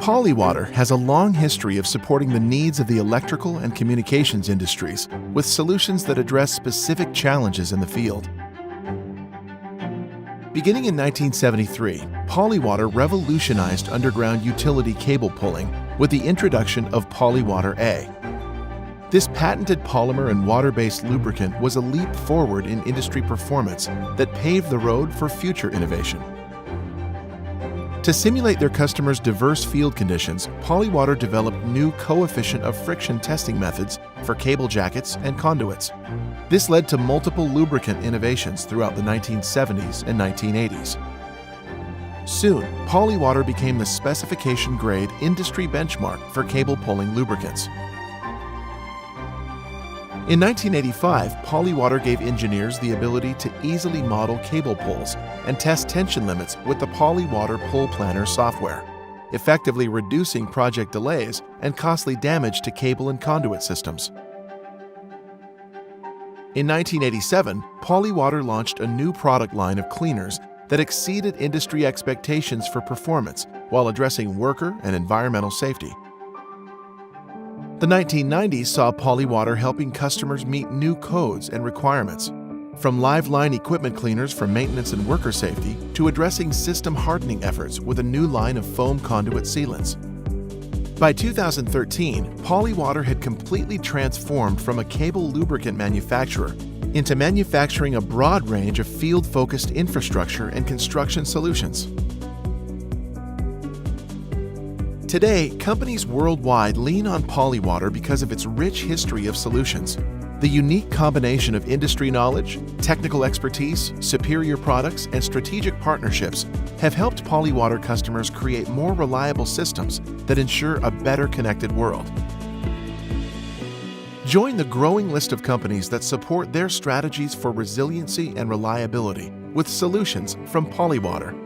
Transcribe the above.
Polywater has a long history of supporting the needs of the electrical and communications industries with solutions that address specific challenges in the field. Beginning in 1973, Polywater revolutionized underground utility cable pulling with the introduction of Polywater A. This patented polymer and water-based lubricant was a leap forward in industry performance that paved the road for future innovation. To simulate their customers' diverse field conditions, Polywater developed new coefficient of friction testing methods for cable jackets and conduits. This led to multiple lubricant innovations throughout the 1970s and 1980s. Soon, Polywater became the specification-grade industry benchmark for cable pulling lubricants. In 1985, Polywater gave engineers the ability to easily model cable pulls and test tension limits with the Polywater Pull Planner software, effectively reducing project delays and costly damage to cable and conduit systems. In 1987, Polywater launched a new product line of cleaners that exceeded industry expectations for performance while addressing worker and environmental safety. The 1990s saw Polywater helping customers meet new codes and requirements, from live line equipment cleaners for maintenance and worker safety to addressing system hardening efforts with a new line of foam conduit sealants. By 2013, Polywater had completely transformed from a cable lubricant manufacturer into manufacturing a broad range of field-focused infrastructure and construction solutions. Today, companies worldwide lean on Polywater because of its rich history of solutions. The unique combination of industry knowledge, technical expertise, superior products, and strategic partnerships have helped Polywater customers create more reliable systems that ensure a better connected world. Join the growing list of companies that support their strategies for resiliency and reliability with solutions from Polywater.